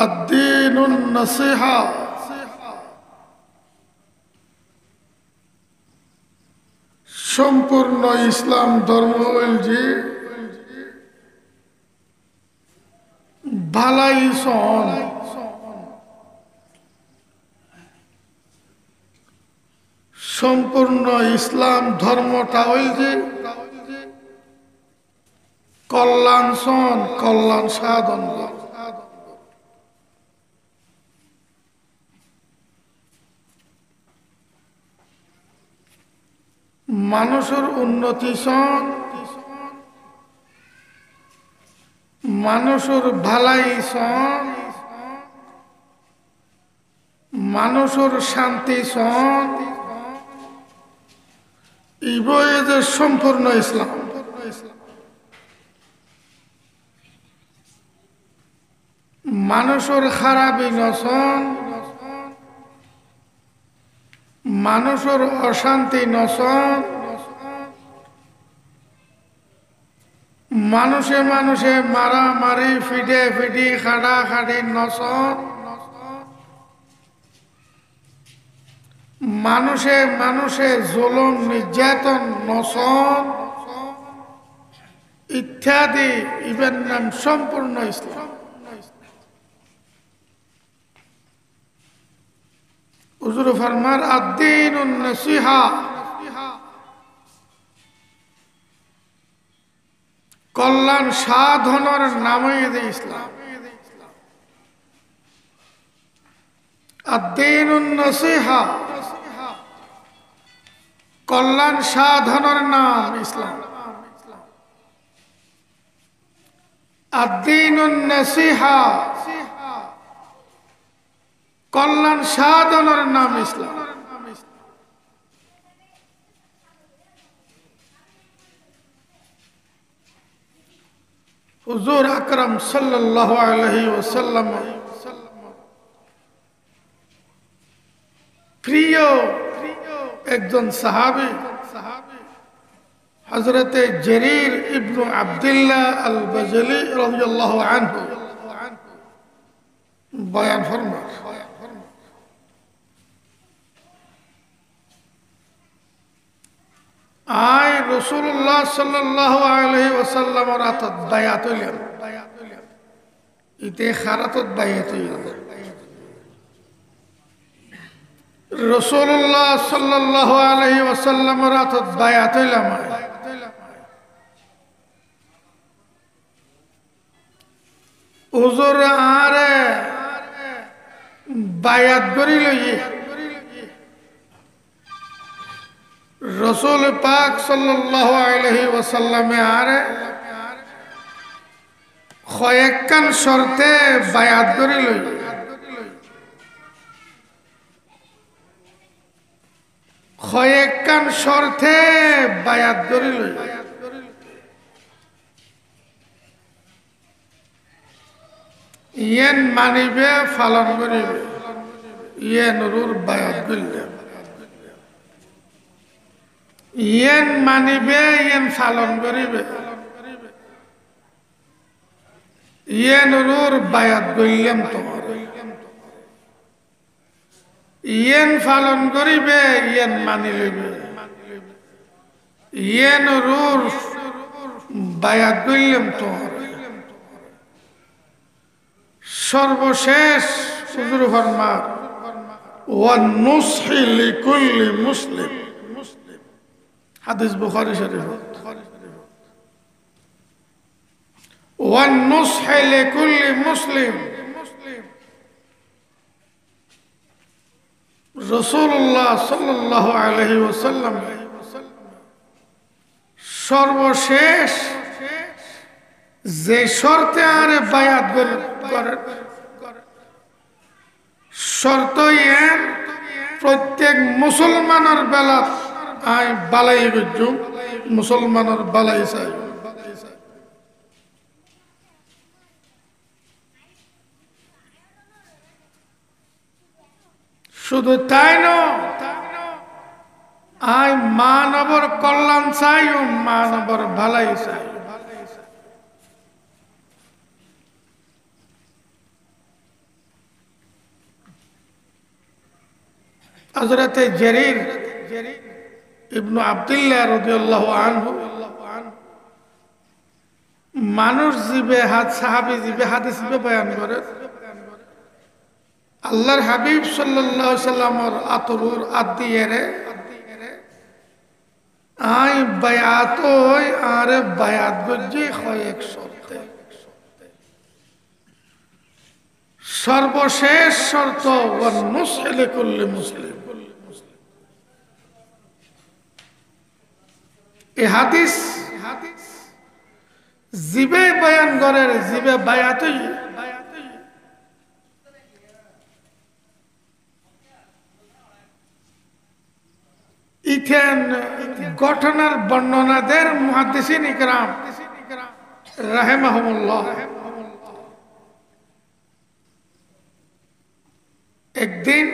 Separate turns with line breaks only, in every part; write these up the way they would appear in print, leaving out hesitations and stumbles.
আদ-দীনুন নাসিহা সম্পূর্ণ ইসলাম ধর্ম হইল যে ভালাই সন সম্পূর্ণ ইসলাম ধর্মটা হইল যে কল্যাণ সন কল্যাণ সাধন মানুষের উন্নতি সন মানুষের ভালাই সন মানুষের শান্তি সন ইবয়ে যে সম্পূর্ণ ইসলাম মানুষের খারাপই নসন মানুষের অশান্তি নসন মানুষে মানুষে মারামারি ফিডে ফিডি খাড়া খাড়ি নসন মানুষে মানুষে জুলুম নির্যাতন নসন ইত্যাদি ইবের নাম সম্পূর্ণ ইসলাম। হুজুর ফরমার আদ-দীনুন নাসিহা কল্যাণ সাধনের নামই ইসলাম। আদ-দীনুন নাসিহা কল্যাণ সাধনের নাম ইসলাম। আদ-দীনুন নাসিহা কল্যাণ সাধনের নাম ইসলাম। হুজুর আকরাম সাল্লাল্লাহু আলাইহি ওয়াসাল্লাম প্রিয় একজন সাহাবী হযরতে জারীর ইবনে আব্দুল্লাহ আল বাজলি রাদিয়াল্লাহু আনহু বয়ান ফরমান আয় রাসূলুল্লাহ সাল্লাল্লাহু আলাইহি ওয়াসাল্লামের হাতত বায়াত হইলেন ইতে খারাতত বায়াত হইলেন রাসূলুল্লাহ সাল্লাল্লাহু আলাইহি ওয়াসাল্লামের হাতত বায়াত হইলাম হুজুর আরে বায়াত করি লইয়ে রসুল পাক সাল্লাল্লাহু আলাইহি ওয়াসাল্লামে আরে কয়েকখান শর্তে বায়াত করি লই কয়েকখান শর্তে বায়াত করি লই ইয়েন মানিবে পালন করিবে ইয়েন রুর বায়াত করিলে ইয়েন মানিবে ইয়েন পালন করিবে ইয়েন রুর বায়াত করিলাম তোমার ইয়েন পালন করিবে ইয়েন মানি লইবে ইয়েন রুর বায়াত করিলাম তোমার সর্বশেষ হুজুর ফরমান ওয়া নুসহি লিকুল্লি মুসলিম হাদিস বুখারী শরীফ ওয়া নুসহি লিকুল্লি মুসলিম রাসূলুল্লাহ সাল্লাল্লাহু আলাইহি ওয়াসাল্লাম সর্বশেষ যে শর্তে আরে বায়াত করে শর্ত এন প্রত্যেক মুসলমানের বেলা আই বালাই গজ্জু মুসলমানের বালাই চাই শুধু তাই নয় আই মানবর কল্যাণ চাই ও মানবর ভালাই চাই হযরতে জারীর ইবনে আব্দুল্লাহ রাদিয়াল্লাহু আনহু মানুষ জিবে সাহাবী জিবে হাদিস জিবে বয়ান করে আল্লাহর হাবিব সাল্লাল্লাহু আলাইহি সাল্লামর আতরুর আদিয়েরে আই বায়াত ওই আরে বায়াত গজি কয়েক শর্তে সর্বশেষ শর্ত ওয়ান মুসলিম কুল্লি মুসলিম এই হাদিস জিবে বয়ান করে জিবে বায়াতই ইথেন ঘটনার বর্ণনা দেন মুহাদ্দিসিন ইকরাম রাহিমাহুমুল্লাহ। একদিন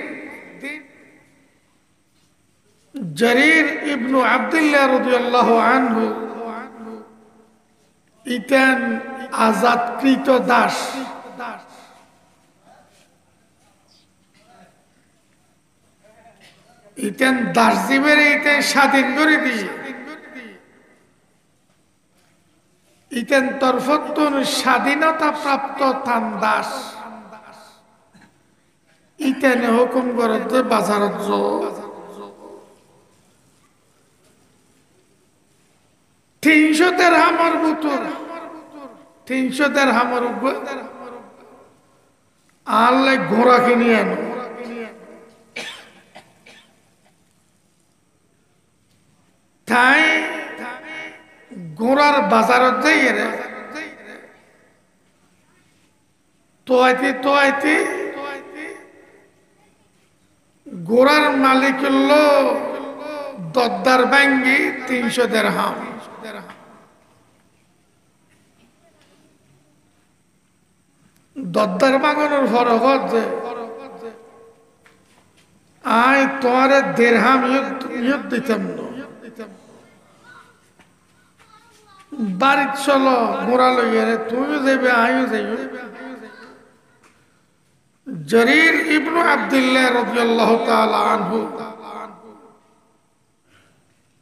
জারীর ইবনে আব্দুল্লাহ রাদিয়াল্লাহু আনহু ইতেন আজাদকৃত দাস ইতেন দাস জীবের ইতেন স্বাধীন করে দিয়ে ইতেন তরফতুন স্বাধীনতা প্রাপ্ত তান দাস ইতেন হুকুম করতে বাজারত যাও 300 দিরহামের বুতর 300 দিরহামের উপর আল্লাহ ঘোড়া কিনে আনো তাই ঘোড়ার বাজারত যাই রে তোয়াইতে ঘোড়ার মালিক হলো দদ্দার ভাঙ্গি 300 দিরহাম দদ্দার বাগানোর ফরক যে আয় তোমার দিরহাম ইয়ত দিতাম না বাড়ির চলো ঘোড়া লইয়া রে তুমিও যাইবে আমিও যাইবে জারীর ইবনে আব্দুল্লাহ রাদিয়াল্লাহু তাআলা আনহু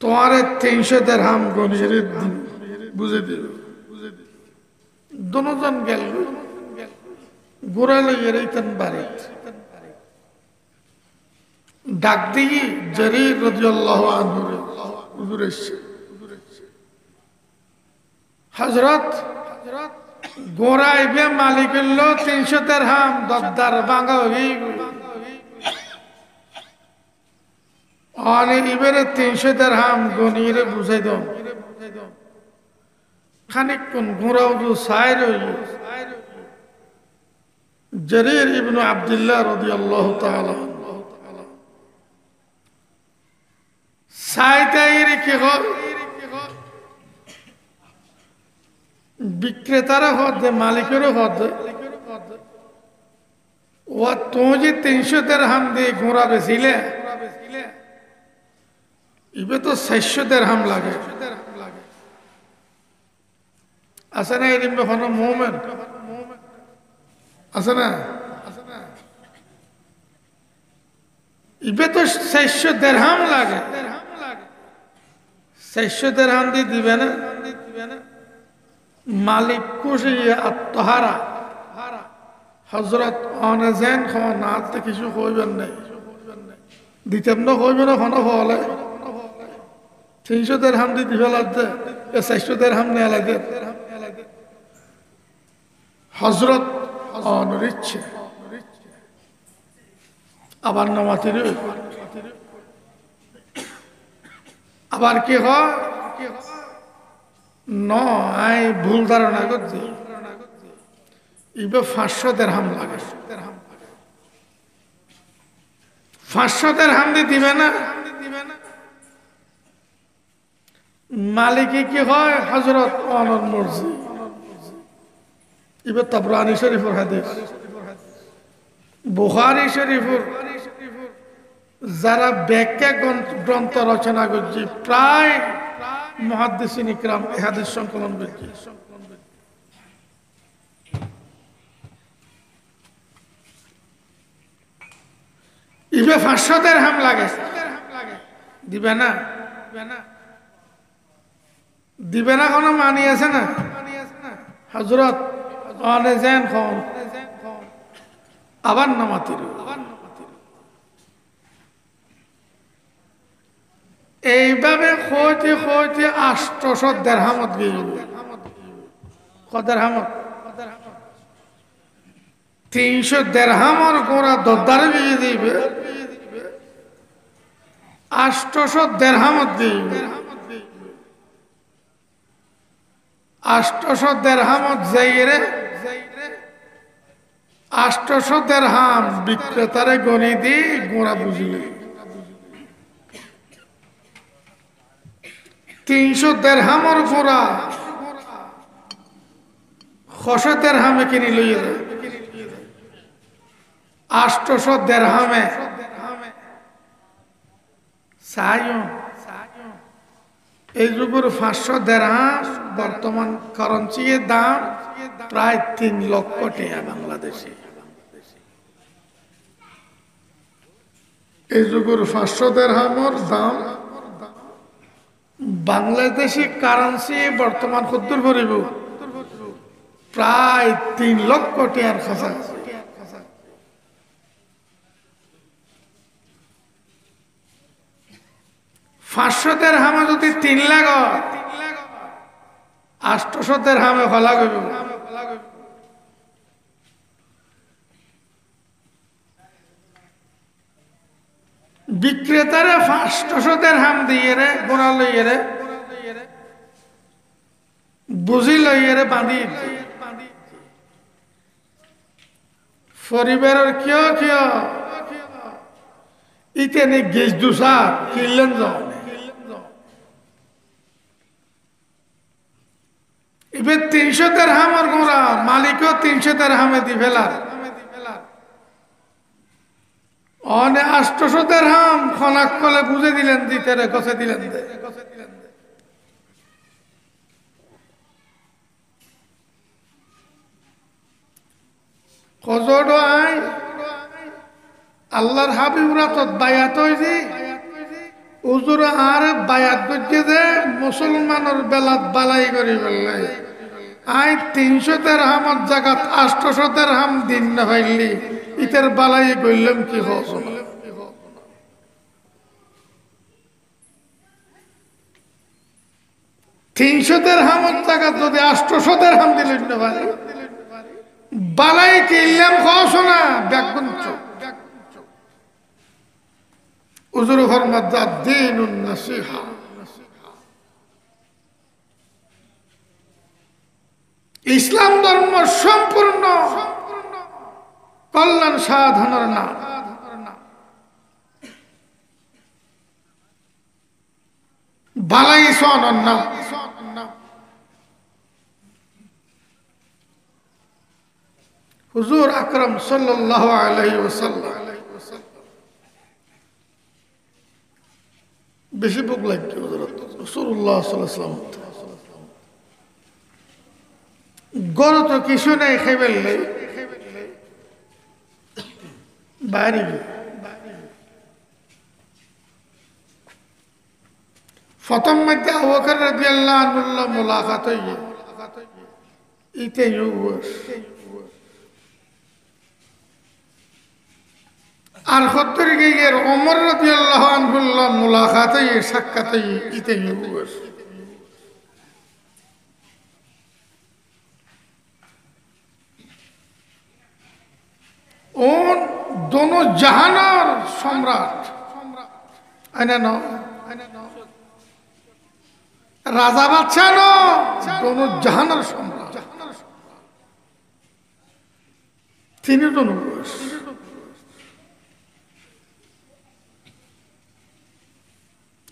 তোমার 300 দিরহাম গনিয়ে বুঝে দিল দুজন গেল ঘোড়া লইয়া রেতেন বাড়ি ডাক দিয়ে জারীর রাদিয়াল্লাহু আনহু হুজুর এসে হযরত ঘোড়া ইবে মালিক হলো 300 দিরহাম দদ্দার ভাঙা হই আরে ইবেরে 300 দিরহাম গনিয়ে বুঝাই দাও খানিকক্ষণ ঘোড়াও তো সাইর হইল জারীর ইবনে আব্দুল্লাহ রাদিয়াল্লাহু তাআলা সাইতাইরে কি হয় বিক্রেতারা হদে মালিকেরও হদে ও তুমি যে 300 দিরহাম দিয়ে ঘোড়া বেচিলে ইবে তো 600 দিরহাম লাগে আছে না এরম কোনো মুভমেন্ট আছে না ইবে তো 600 দিরহাম লাগে 600 দিরহাম দিয়ে দিবে না মালিক খুশি আত্মহারা হযরত অনজেন খানাত কিছু কইবেন নাই দিতেম না কইবে না খানা হলে 300 দিরহাম দি দিবেলাতে 600 দিরহাম নেয়া লাগে হযরত অনরিচ্ছে আবার নামাতির আবার কি হয় নয় ভুল ধারণা করছি ইবে 500 দিরহাম লাগে 500 দিরহাম দিয়ে দিবে না মালিকে কি হয় হযরত অনর মর্জি ইবে তাবরানী শরীফের হাদিস বুখারী শরীফের যারা ব্যাখ্যা গ্রন্থ রচনা করছে প্রায় মুহাদ্দিসিন ইকরাম এই হাদিস সংকলন করছে ইবে 500 দিরহাম লাগে দিবে না দিবে না কোনো মানি আছে না হযরত আনেজেন খন আবার নামাতির এইভাবে খোঁজে 800 দিরহামত গিয়ে কদরহামত 300 দিরহামর গোড়া দদ্দারে দিয়ে দিবে 800 দিরহামত দিবে 800 দিরহামত যাইরে 800 দিরহাম বিক্রেতারে গনি দি গোড়া বুঝলি 300 দিরহামর গোড়া 600 দিরহামে কিনি লইয়ে 800 দিরহামে সায়ন এই যুগের 500 দিরহাম বর্তমান কারেন্সির দাম প্রায় 3 লক্ষ টাকা বাংলাদেশে এই যুগের 500 দিরহামের দাম বাংলাদেশি কারেন্সি বর্তমান কত পড়িব প্রায় 3 লক্ষ টাকার কাছাকাছি 500 দিরহামে যদি 3 লাখ 800 দিরহামে ফলা গইব বিক্রেতারে 500 দিরহাম দিয়ে রে গোড়া লইয়ে রে বুঝি লইয়ে রে বাঁধি পরিবারের কিয় ইতেনে গেজ দুসা কিনলেন যাও এবার 300 দিরহামের গোড়া মালিকও 300 দিরহামে দি ফেলার অনে 800 দিরহাম খনাক কলে বুঝে দিলেন দিতে রে কষে দিলেন কজড় আই আল্লাহর হাবিবরা তো বায়াত হইছি হুজুর আর বায়াত করছে যে মুসলমানের বেলাত বালাই করি বললে আই 300 দিরহামত জায়গাত 800 দিরহাম দিন না পাইলি ইতের বালাই কইলাম কি হস 300 দিরহামত জায়গাত যদি 800 দিরহাম দিলেন না পারি বালাই কইলাম হস না ব্যাগুঞ্চ হুজুর ফরমাত দ্বীনুন নসিহা ইসলাম ধর্ম সম্পূর্ণ কল্যাণ সাধনের নাম বালাই সনের নাম হুজুর আকরাম সাল্লাল্লাহু আলাইহি ওয়াসাল্লাম বেশি ভোগ লাগছে হযরত রাসূলুল্লাহ সাল্লাল্লাহু আলাইহি ওয়াসাল্লাম গরো তো কিছু নাই খাইবেলে বাইরে প্রথম মধ্যে আবু বকর রাদিয়াল্লাহু আনহু মুলাকাত হইয়ে ইতে আর খত্তর গিয়ে ওমর রাদিয়াল্লাহু আনহু মুলাকাত হইয়ে সাক্ষাৎ হইয়ে ইতে उन दोनों जहानर सम्राट राजा बादशाह नो दोनों जहानर सम्राट तीन दोनों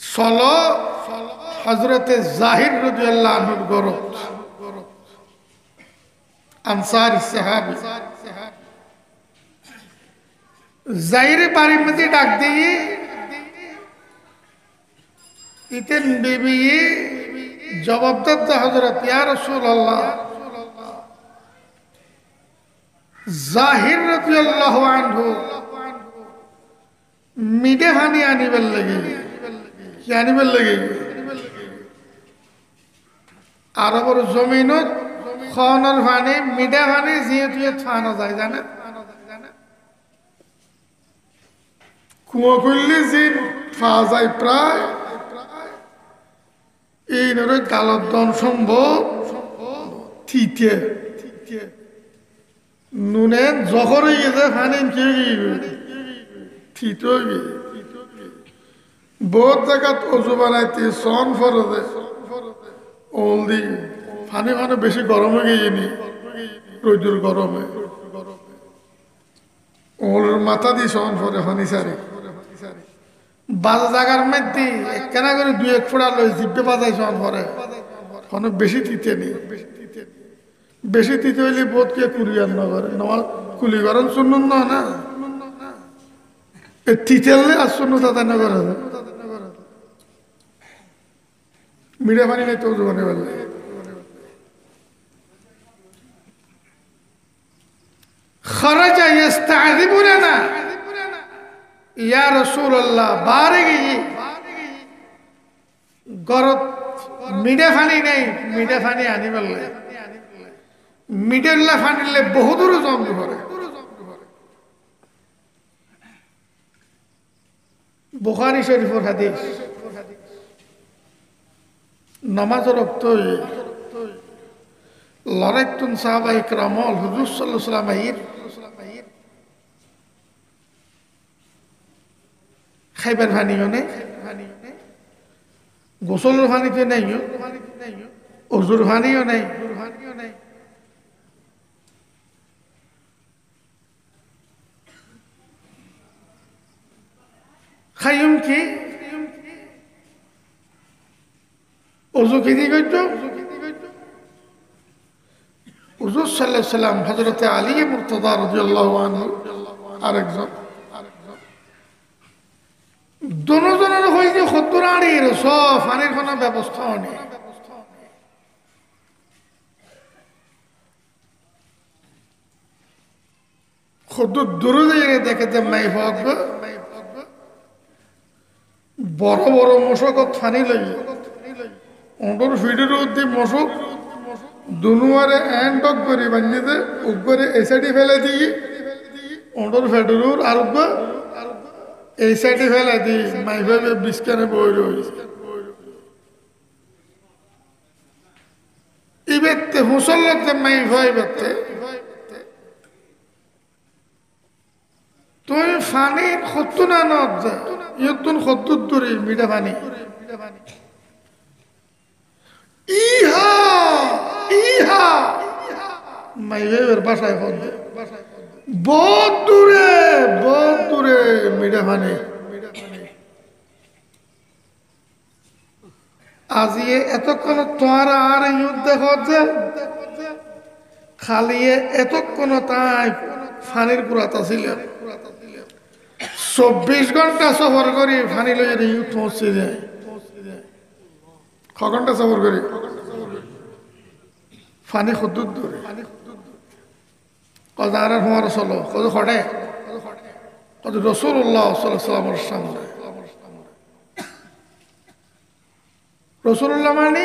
सोलो हजरत जाहिर रदियल्लाहु अन्हु गौरव अंसारी सहाबी जाहिर बारी मध्य डाक दिए इतन बीबी जवाब दत्त हजरत या रसूल अल्लाह जाहिर रदियल्लाहु अन्हु মিঠে পানি আনিবার লাগে কি আনিবার লাগে আরবর জমিনত খনর পানি মিঠা পানি যেহেতু খাওয়ানো যায় জানে কুয়ো করলে যে খাওয়া যায় প্রায় এই নরে গালত দন সম্ভব থিতে নুনে জহরে গেছে পানি কে থিত বহুত জায়গাত অজু বানাইতে সন ফরদে অলদি পানি মানে বেশি গরম হয়ে গিয়ে রোদুর গরমে ওলের মাথা দিয়ে সন ফরে হনি সারি বাজা জায়গার মধ্যে কেনা করে দুই এক ফোড়া লই জিব্বে বাজাই সন ফরে কোনো বেশি তিতে নেই বেশি তিতে হইলে বোধ কে কুরিয়ার ন করে নমাল কুলি গরম শুনুন না তিতেলে আর শুনু তাতে না করে মিঠা পানি নেই তো জোগানে বললে خرج يستعذبنا يا رسول الله بارگی গরত মিঠা পানি নেই মিঠা পানি আনি বললে মিঠা পানিলে বহুদূর জমতে পারে বুখারী শরীফের হাদিস নামাজের রক্ত লড়াইতুন সাহাবা ইকরামল হুজুর সাল্লাল্লাহু আলাইহি ওয়াসাল্লাম খাইবার পানিও নেই গোসলের পানিতে নেই অজুর পানিও নেই খাইম কি অজু কি দিয়ে করতো হুজুর সাল্লাল্লাহু আলাইহি ওয়াসাল্লাম হযরত আলী মুর্তজা রাদিয়াল্লাহু আনহু আরেকজন দুজনের হইছে খদ্দরানির সব পানির কোনো ব্যবস্থা নেই খদ্দুর দূরে দিয়ে দেখে যে মাই হক বড় বড় মশক ফানি লাগে অন্তর ফিডের মধ্যে মশক দুনুয়ারে এন্ডক করে বানিয়ে উপরে এসিডি ফেলে দিয়ে অন্তর ফেডেরুর আর এই সাইডে ফেলে দিই মাই ভাবে বিস্কানে বই রয়েছে ইবেতে মুসল্লাতে মাই ভাই বেতে তুই ফানি খত্তু না নদ যায় ইয়তুন খত্তুর দূরে মিঠা পানি ইহা ইহা মাই ভাইয়ের বাসায় খদ্দে বহুত দূরে মিঠা পানি আজিয়ে এতক্ষণ তোমার আর যুদ্ধ হচ্ছে খালি এতক্ষণ তাই ফানির পুরাতা ছিল 24 ঘন্টা সফর করি ফানি লইয়ে ইউথ পৌঁছে যায় ক ঘন্টা সফর করি ফানি খুদ্দুর দূরে কত আর হওয়ার চলো কত খটে কত রাসূলুল্লাহ সাল্লাল্লাহু আলাইহি ওয়াসাল্লামের সামনে রাসূলুল্লাহ মানে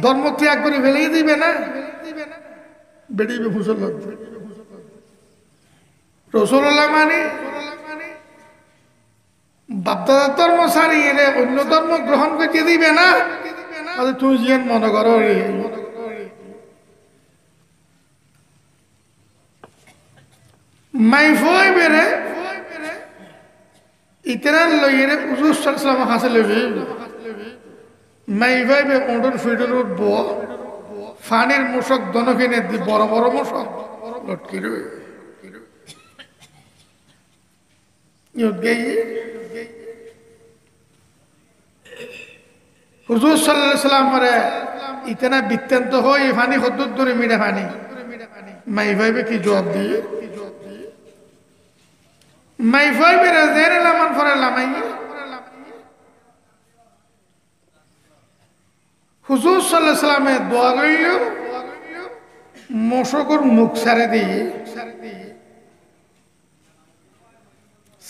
ধর্ম ত্যাগ করে ফেলেই দিবে না বেড়িবে মুসলমান রাসূলুল্লাহ মানে বাপদাদার ধর্ম ছাড়িয়ে অন্য ধর্ম গ্রহণ করতে দিবে না তুমি জিয়ান মনে করো মাই ফই বেরে ইতরা লইরে হুজুর সাল্লাল্লাহু আলাইহি ওয়াসাল্লাম হাসে লবি মাই ভাইবে অর্ডার ফিডারুর বো ফানির মুশক দনকিনে দি বড় বড় মুশক লটকি রই ইয়ত গই হুজুর সাল্লাল্লাহু আলাইহি ওয়াসাল্লাম রে ইতনা বিত্তান্ত হয় ফানি হদ্দুর দূরে মিঠা ফানি মাই ভাইবে কি জবাব দিয়ে মাই ভাইবে জেরে লামান ফরে লামাই হুজুর সাল্লাল্লাহু আলাইহি ওয়াসাল্লামে দোয়া করিল মশকর মুখ সারে দিয়ে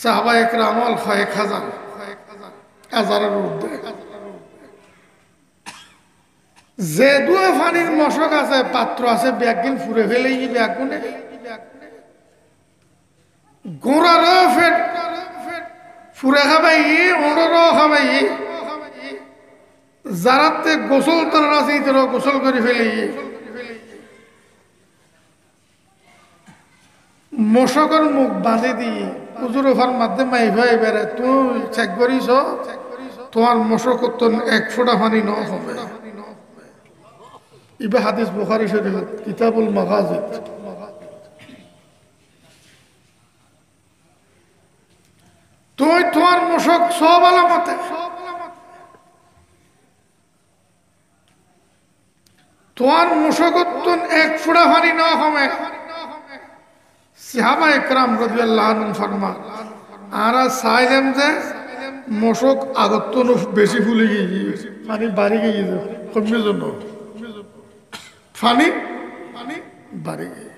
সাহাবা একরাম হল 1000 হাজারের ঊর্ধ্বে। যে দুয়া পানির মশক আছে পাত্র আছে ব্যাগিন ফুরে ফেলে ব্যাগুনে গোড়ারও ফেট ফুরে খাবাই ওড়রও খাবাই যারাতে গোসল তারা আছে তারা গোসল করে ফেলে মশকের মুখ বাঁধে দিয়ে হুজুর ওফার মাধ্যমে মাইভাই বেড়ে তুই চেক করিস তোমার মশক তো 1 ফোঁটা পানি ন হবে। ইবে হাদিস বুখারী শরীফ কিতাবুল মাগাজি। তুই তোমার মশক সব আলামতে তোমার মশকত্তন 1 ফোঁটা পানি ন হবে। সাহাবা একরাম রাদিয়াল্লাহু আনহুম ফরমান আরা সাইলেম যে মশক আগতন বেশি ফুলে গিয়ে পানি বাড়ি গিয়ে কমে জন্য পানি বাড়ি গিয়ে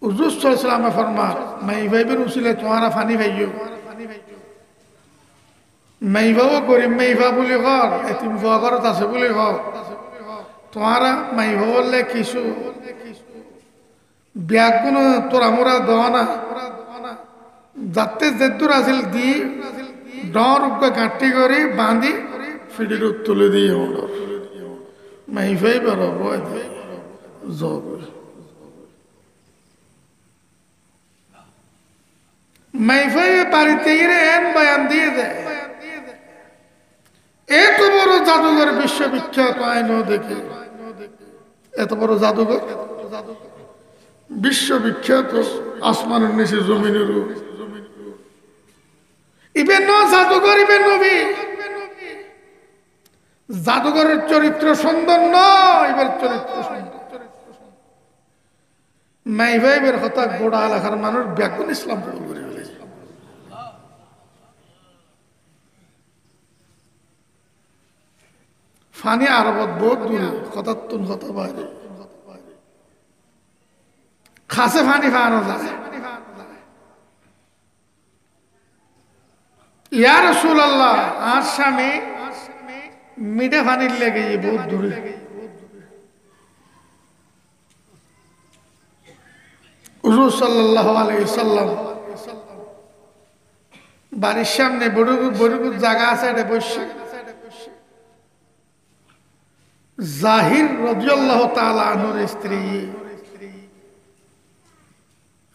হুজুর সাল্লাল্লাহু আলাইহি ওয়াসাল্লাম ফরমান মাইভাইবের উসিলে তোমারা পানি ভাইও মাইভাও গরিব মাইভা বলে ঘর এতিম ঘরত আছে বলে ঘর তোমারা মাইভা বললে কিছু ব্যাগুন তোরা মোরা দোয়ানা যাতে যেদুর আসিল দি ডর গাঁটি করে বাঁধি ফিডির তুলে দিয়ে মাইভাই বেরোবো মাইভাই বাড়িতে গিয়ে এন বয়ান দিয়ে দেয় এত বড় জাদুঘর বিশ্ববিখ্যাত আইন দেখে এত বড় জাদুঘর বিশ্ববিখ্যাত আসমানের নিচে জমিনের ইবেন জাদুঘর ইবেন নবী জাদুঘরের চরিত্র সুন্দর নয় এবার চরিত্র সুন্দর মাইভাইবের কথা গোড়া এলাকার মানুষ ব্যাকুল ইসলাম কবুল করে ফেলেছে। ফানি আরবত বহুত দূরে কথাত্তুন কথা বাইরে খাসে ফানি খাওয়ানো যায়। ইয়া রাসূলুল্লাহ আর স্বামী মিঠে ফানির লেগে বহুত দূরে হুজুর সাল্লাল্লাহু আলাইহি সাল্লাম বাড়ির সামনে বড় জায়গা আছে এটা বসে জাহির রাদিয়াল্লাহু তাআলা আনহুর স্ত্রী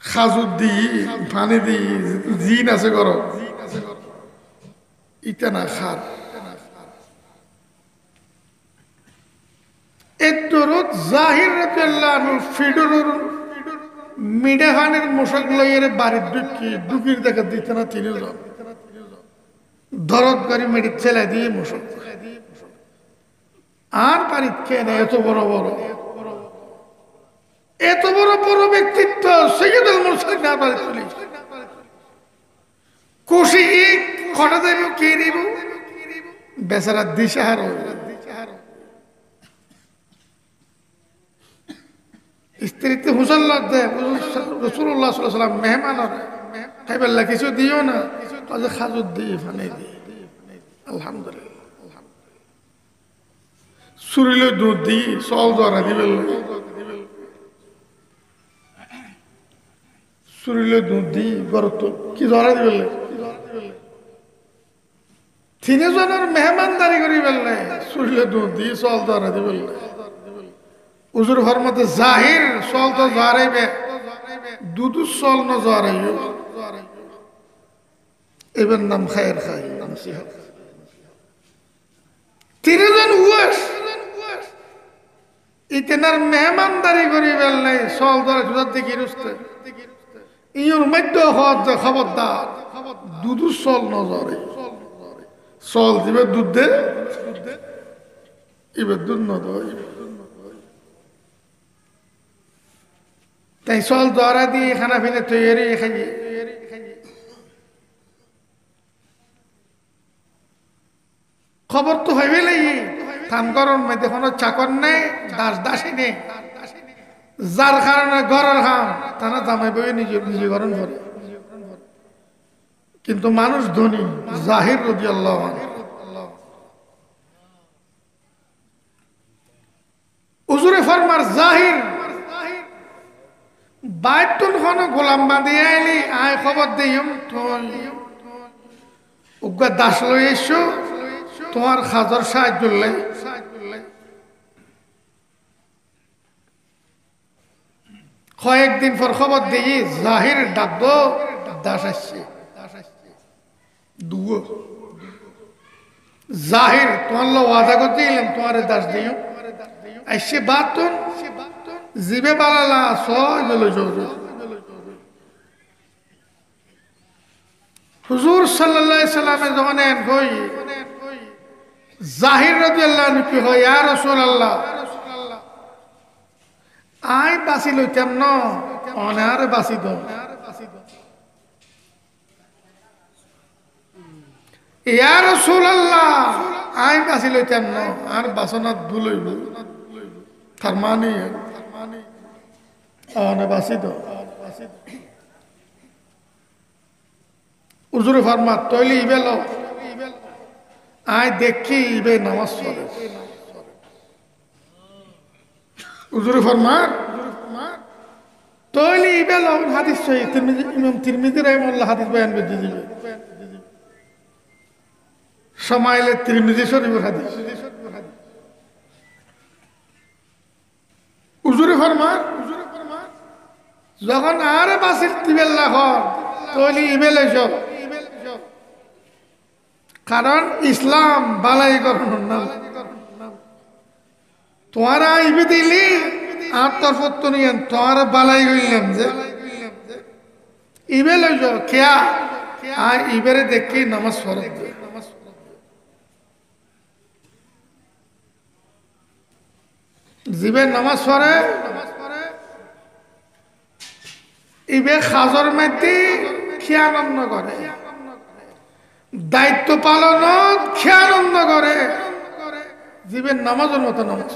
খাজুর দি পানি দি জিন আছে গর ইতানা খার এতরত জাহির রাদিয়াল্লাহু আনহু ফিডুর মিডাহানের মশক লইয়ের বাড়ির দুকির দেখা দিতে না 3 জন দরদ করে মেডি ছেলে দিয়ে মশক আর বাড়ির কেন এত বড় ব্যক্তিত্ব সৈয়দুল মুরসালিন না বাড়ি চলে খুশি খটা দেব কে দিব বেচারা দিশাহারা স্ত্রীতে হুসাল্লা দে রাসূলুল্লাহ সাল্লাল্লাহু আলাইহি ওয়াসাল্লাম মেহমান খাইবেলা কিছু দিও না কাজে খাজুর দিয়ে ফানে দিয়ে আলহামদুলিল্লাহ সুরিলে দুধ দিয়ে সল ধরা দিবেল সুরিলে দুধ দিয়ে গরত কি ধরা দিবেল 3 জনের মেহমানদারি করি বেললে সুরিলে দুধ দিয়ে সল ধরা দিবেল হুজুর ফরমাতে জাহির সল তো জারাইবে দুধ সল না জারাইও এবার নাম খায়ের খাই নসিহত 3 জন হুয়াস ইতেনার মেহমানদারি করি বেললে সল ধরে দুধ দিকে রুস্তে ইয়র মধ্যে হওয়ার যে খবরদার দুধ সল না জারাই সল দিবে দুধ দে এবার দুধ না দেয় তাই সল দ্বারা দিয়ে খানা ফিনে তৈরি খাইয়ে খবর তো হইবে লাগি থান গরম মধ্যে কোনো চাকর নেই দাসী নেই যার কারণে ঘরের খাম তারা জামাই বই নিজে নিজে গরম করে কিন্তু মানুষ ধনী জাহির রাদিয়াল্লাহু আনহু হুজুরে ফরমার জাহির বাইতুন খানো গোলাম বাঁধিয়ে আইলি আয় খবর দিম তুই উগ্র দাস লই এসো তোমার খাজর সাহায্য লাই কয়েকদিন পর খবর দিই জাহির ডাকবো দাস আসছে দুয়ো জাহির তোমার লো ওয়াদা করতে গেলাম তোমার দাস দিও আসছে বাতুন জিবে বালালা সয় বলে জোরে হুজুর সাল্লাল্লাহু আলাইহি সাল্লামের জমানে কই জাহির রাদিয়াল্লাহু আনহু কি হয় ইয়া রাসূলুল্লাহ আই বাসি লইতাম ন অনারে বাসি দো ইয়া রাসূলুল্লাহ আই বাসি লইতাম ন আর বাসনা দুলইব তার মানে অনে বাসি দো হুজুরে ফরমাত তইলি ইবেল আই দেখি ইবে নামাজ পড়ে হুজুরে ফরমাত তইলি ইবেল হাদিস সহিহ তিরমিজি ইমাম তিরমিজি রাহিমাহুল্লাহ হাদিস বয়ান করে দিবে শামাইলে তিরমিজি শরীফের হাদিস হুজুরে ফরমাত যখন আরে বাসিল তিবেল্লা হন তইলি ইবেল এসো কারণ ইসলাম বালাই করানোর নাম তোমারা ইবে দিলি আর তরফত নিয়েন তোমারা বালাই হইলাম যে ইবে লইজ খেয়া আর ইবেরে দেখি নামাজ পড়ে জিবে নামাজ পড়ে ইবে খাজর মধ্যে খেয়ানন্দ করে দায়িত্ব পালনত খেয়ানন্দ করে জীবের নামাজের মতো নামাজ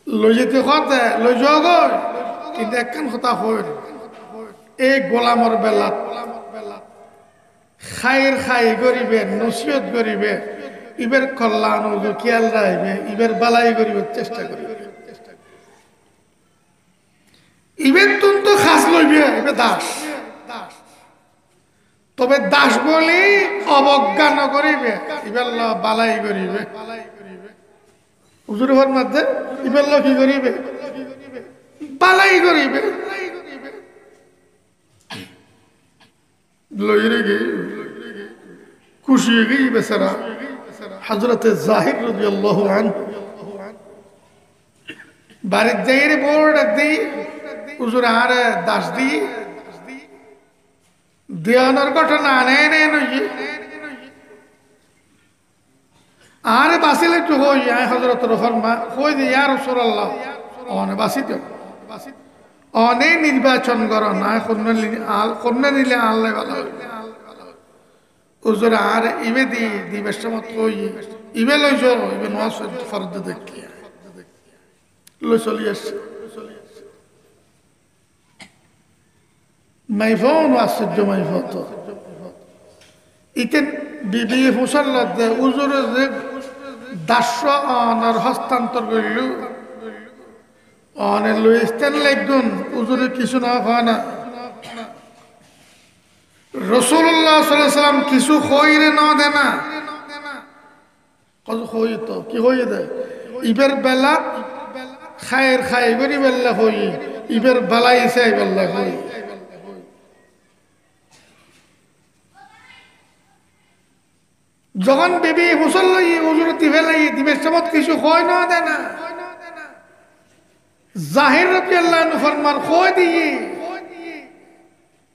লইতে কথা লই যাগ কিন্তু একখান কথা হইল এই গোলামর বেলাত খাইর খাই গরিবে নসিহত করিবে ইবের কল্যাণ খেয়াল রাখবে ইবের বালাই করিবে চেষ্টা করিবে ইবের তুন তো খাস লইবে এবে দাস তবে দাস বলে অবজ্ঞা নকরিবে ইবের বালাই করিবে হুজুর ঘর মধ্যে ইবের কি করিবে বালাই করিবে লইরে গে খুশি হয়ে গই বেচারা হযরত জাহির রাদিয়াল্লাহু আনহু বাড়ির যাইরে বোর্ড দি হুজুর আর দাস দি দেওয়ানোর ঘটনা আনে নই আর বাসিলে একটু হই আয় হযরত রফরমা কই দি ইয়া রাসূলুল্লাহ অনে বাসিত অনে নির্বাচন করো না কোন নিলে আল্লাহ ভালো হুজুর আর ইবে দি দিবের সময় কই ইবে লইছো ইবে নামাজ ফরজ দেখি লই চলি আসছে মাইফোন আশ্চর্য মাইফত ইতেন বিবি মুসল্লাত উজুরে যে দাস্য অনার হস্তান্তর করিল অনে লইস্তেন লাগদুন উজুরে কিছু না হয় না রাসূলুল্লাহ সাল্লাল্লাহু আলাইহি সাল্লাম কিছু কইরে না দেনা কত কই তো কি কই দে ইবের বেলা খায়ের খাই গরি বেলা কই ইবের বালাই চাই বেলা কই যখন বিবি মুসল্লাই হুজুরতি ফেলাই দিবের সমত কিছু কয় না দেনা জাহির রাদিয়াল্লাহু আনহু ফরমান কই দিয়ে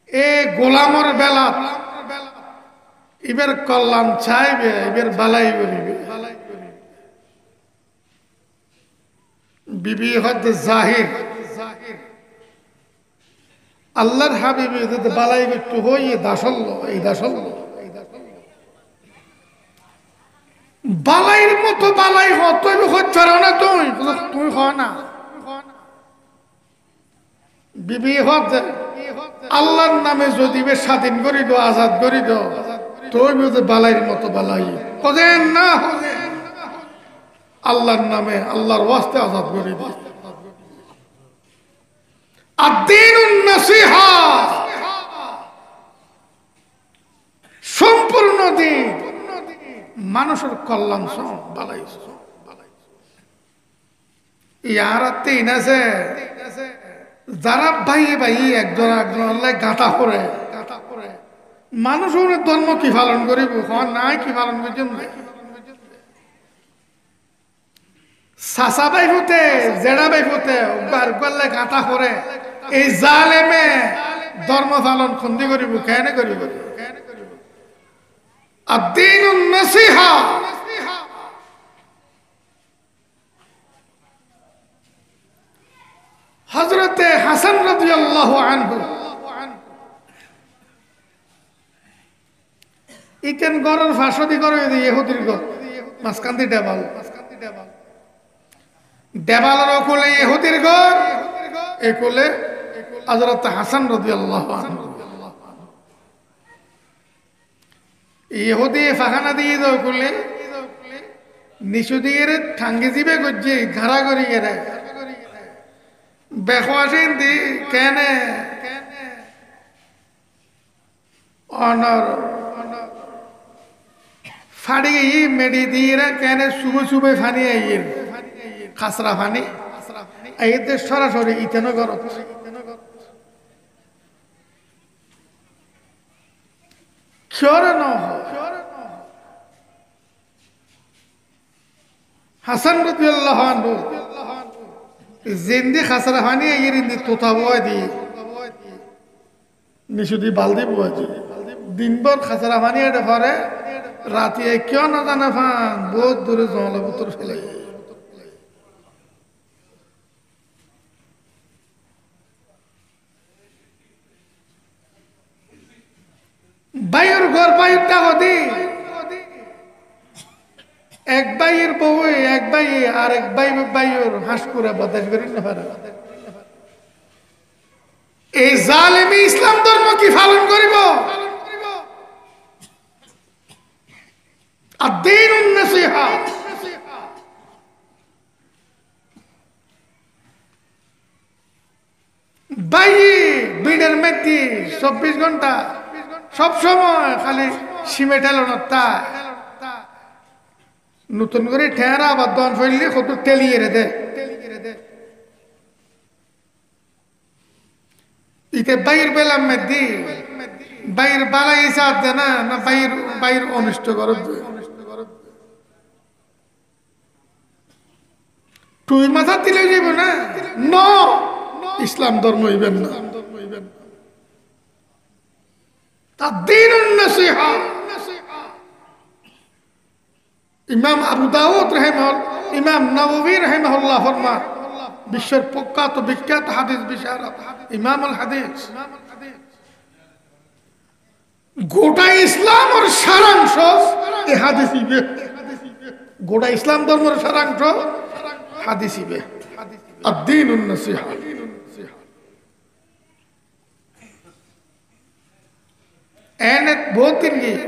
এ গোলামর বেলা ইবের কল্যাণ চাইবে ইবের বালাই করিবে বিবি হচ্ছে জাহির আল্লাহর হাবিব যদি বালাই একটু হই দাসল্য এই দাসল্য বালাইর মতো বালাই হ তুই হচ্ছে না তুই তুই হ না বিবি হচ্ছে আল্লাহর নামে যদি বে স্বাধীন করি দো আজাদ করি দো তুই বুঝে বালাইর মতো বালাই হজেন না হজেন আল্লাহর নামে আল্লাহর ওয়াস্তে আজাদ করি দো আদ-দীনুন নাসিহা সম্পূর্ণ দিন মানুষের কল্যাণ বালাই ইয়ারাতে ইনাছে যারা ভাই ভাই একজন একজন গাঁথা করে মানুষ ধর্ম কি পালন করিব নাই কি পালন করছেন সাসা বাই হতে জেডা বাই হতে করলে গাঁথা করে এই জালেমে ধর্ম পালন খন্দি করিব কেন করিব আদ-দীনুন নাসিহা হযরতে হাসান রাদিয়াল্লাহু আনহু ইকেন গরের ফাঁসদি করে ইহুদির গর মাসকান্দি ডেবাল ডেবালের কোলে ইহুদির গর এই কোলে হযরত হাসান রাদিয়াল্লাহু আনহু ইহুদি ফাখানা দিয়ে দাও কোলে নিচু দিয়ে ঠাঙ্গি জিবে গজ্জে ঘাড়া করি গেরে বেখওয়াসিন দি কেনে অনর ফাড়ি ই মেডি দিয়ে কেনে সুবে সুবে ফানি আইয়ের খাসরা ফানি আইতে সরাসরি ইতেনো গর চরে ন হাসান রাদিয়াল্লাহু আনহু জিন্দি খাসরা ফানি আইয়ের ইন্দি তোতা বয় দি নিশুদি বালদি বয় দি দিনভর খাসরা ফানি এটা পরে রাতে কেউ না জানা ফান বহুত দূরে জঙ্গলের ভিতর ফেলে বাইর ঘর বাইরটা হদি এক বাইয়ের বউ এক বাই আর এক বাই বাইর হাঁস করে বদাস করি না পারে এই জালেমি ইসলাম ধর্ম কি পালন করিব আদ-দীনুন নাসিহা বাই বিডের মধ্যে 24 ঘন্টা সব সময় খালি সিমেন্টাল নতা নতুন করে ঠেরা আবার দন ফেললে কত টেলিয়ে রে দে ইতে বাইর বেলাম মেদি বাইর বালাই সাথ দে না না বাইর বাইর অনিষ্ট কর তুই মাথা দিলে যাব না ন ইসলাম ধর্ম হইবেন না আদ-দীনুন নাসিহা ইমাম আবু দাউদ রাহিমাহুল্লাহ ইমাম নববী রাহিমাহুল্লাহ ফরমান বিশ্বের প্রখ্যাত বিখ্যাত হাদিস বিশারদ ইমাম আল হাদিস গোটা ইসলামের সারাংশ এই হাদিসই গোটা ইসলাম ধর্মের সারাংশ হাদিসই আদ-দীনুন নাসিহা এনে বহুত দিন গিয়ে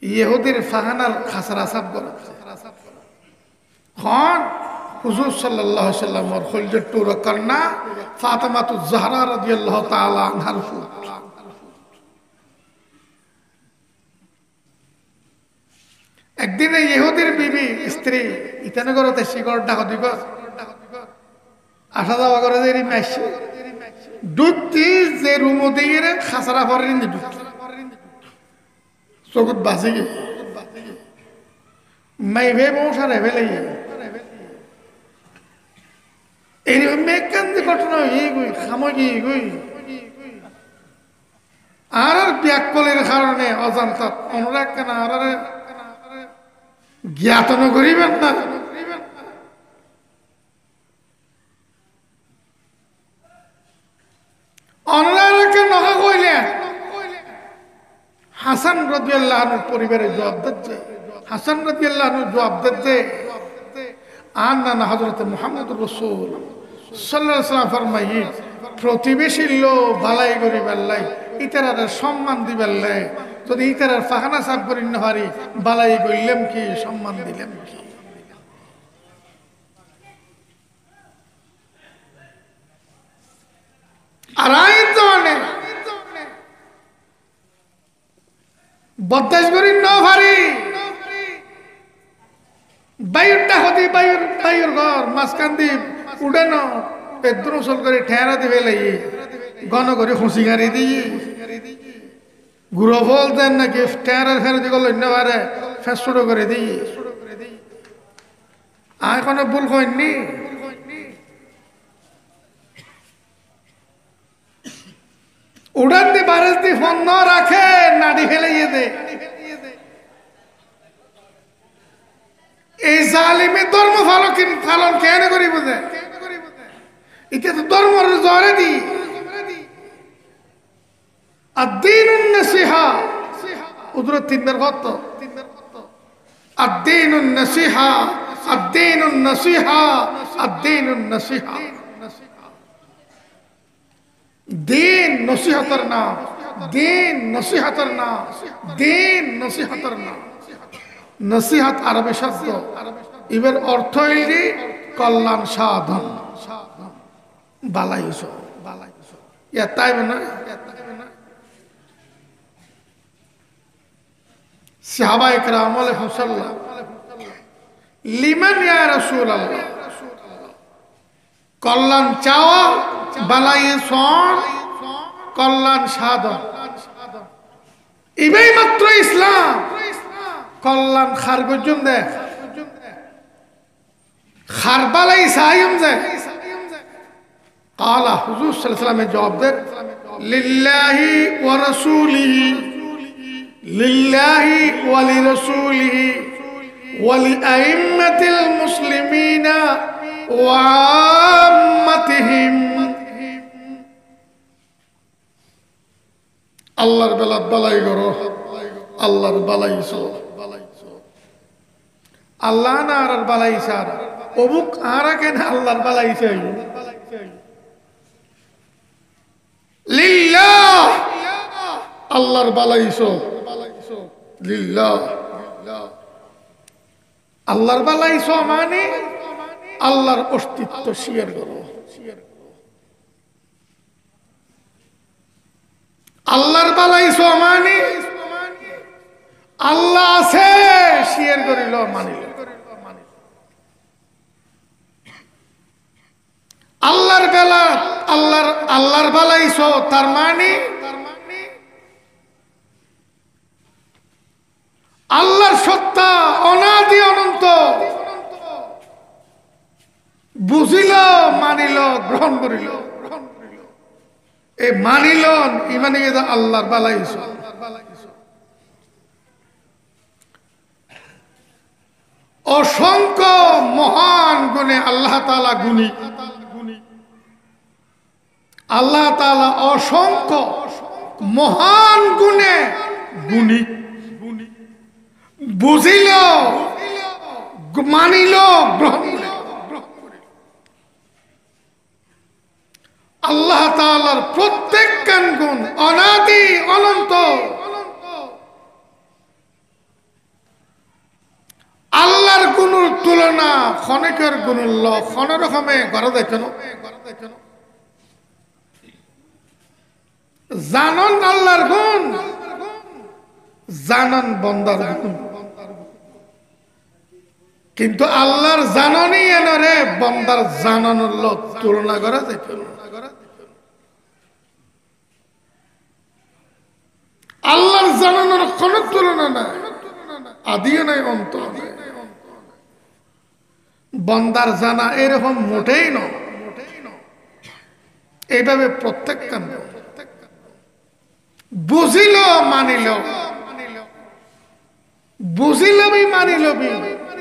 ইহুদির ফাহানার খাসরা সাব করা খন হুজুর সাল্লাল্লাহু আলাইহি সাল্লামের খলজত টুর কন্যা ফাতেমাতুজ জাহরা রাদিয়াল্লাহু তাআলা আনহার ফুট একদিন ইহুদির বিবি স্ত্রী ইতানগরতে শিকড় ডাকা দিব আসা যাওয়া করে যে মাইছে দুধটি যে রুম দিয়ে খাসরা ফরেন দুধ চকুত বাঁচি গে মাইভে মশারে ফেলে এইরকম মেকান্দি ঘটনা হয়ে গই খামগি গই আর ব্যাকলের কারণে অজান্তা অনুরাগ কেন আর জ্ঞাতন করিবেন না অনুরাগকে নখা কইলেন হাসান রাদিয়াল্লাহু আনহু পরিবারের জবাব দিচ্ছে হাসান রাদিয়াল্লাহু আনহু জবাব দিতে আন্না হযরত মুহাম্মদুর রাসূল সাল্লাল্লাহু আলাইহি ওয়াসাল্লাম ফরমাই প্রতিবেশীর লো বালাই করিবার লাই ইতারার সম্মান দিবার লাই যদি ইতারার ফাখানা সাফ করি না পারি বালাই কইলাম কি সম্মান দিলাম কি আর আইন জানে বদাস করি না পারি বাইরটা হদি বাইর ঘর মাঝখান দি উড়ে ন পেদ্র সল করে ঠেরা দিবে লাগি গণ করে খুশি গাড়ি দিয়ে গুড়ো ফল দেন নাকি ঠেরার ফেরত দিকে লন্য পারে ফেসুটো করে দিই আর কোনো ভুল কইনি উড়ান দি বারেস দি ফোন ন রাখে নাড়ি ফেলে দে এই জালিমে ধর্ম পালন কেন করিব যে এটা তো ধর্মের জরে দি আদ-দীনুন নসিহা উদর তিনবার কত আদ-দীনুন নসিহা আদ-দীনুন নসিহা আদ-দীনুন নসিহা দিন নসিহতের নাম দিন নসিহতের নাম দিন নসিহতের নাম নসিহত আরবি শব্দ এর অর্থ হইলি কল্যাণ সাধন বালাইছো ইয়া তাই না সাহাবায়ে কেরাম আলাইহিম সাল্লাম লিমান ইয়া রাসূলুল্লাহ কল্যাণ চাওয়া বালাই সন কল্যাণ সাধন ইবেই মাত্র ইসলাম কল্যাণ খার গজন দে খার বালাই সাইম যে قال হুজুর সাল্লাল্লাহু আলাইহি ওয়াসাল্লাম জবাব দেন লিল্লাহি ওয়া রাসূলিহি লিল্লাহি ওয়া লিরাসূলিহি ওয়া লিআইম্মাতিল মুসলিমিনা ওয়া আম্মাতিহিম আল্লাহর বেলাত বালাই করো আল্লাহর বালাইছো আল্লাহ না আর বালাইছা অমুক আরা কেন আল্লাহর বালাইছে লিল্লাহ আল্লাহর বালাইছো লিল্লাহ আল্লাহর বালাইছো মানে আল্লাহর অস্তিত্ব স্বীকার করো আল্লাহর বালাইছো মানে আল্লাহ আছে স্বীকার করিল মানিল আল্লাহর বেলা আল্লাহর বালাইছো তার মানে আল্লাহর সত্তা অনাদি অনন্ত বুঝিল মানিল গ্রহণ করিল এই মানিল ইমানে আল্লাহর বালাইছো অসংখ্য মহান গুণে আল্লাহ তাআলা গুণী আল্লাহ তাআলা অসংখ্য মহান গুণে গুণী বুঝিল মানিল গ্রহণ আল্লাহ তাআলার প্রত্যেক গুণ অনাদি অনন্ত আল্লাহর গুণের তুলনা ক্ষণিকের গুণুল্ল ক্ষণ রকমে গড়া যাইতেন জানন আল্লাহর গুণ জানন বন্দার গুণ কিন্তু আল্লাহর জাননি এনরে বন্দার জাননের লোক তুলনা করা যাইত আল্লাহর জানানোর কোন তুলনা নাই আদিও নাই অন্ত নাই বন্দার জানা এরকম মোটেই নয় এইভাবে প্রত্যেক কাম বুঝিল মানিল বুঝিলবি মানিলবি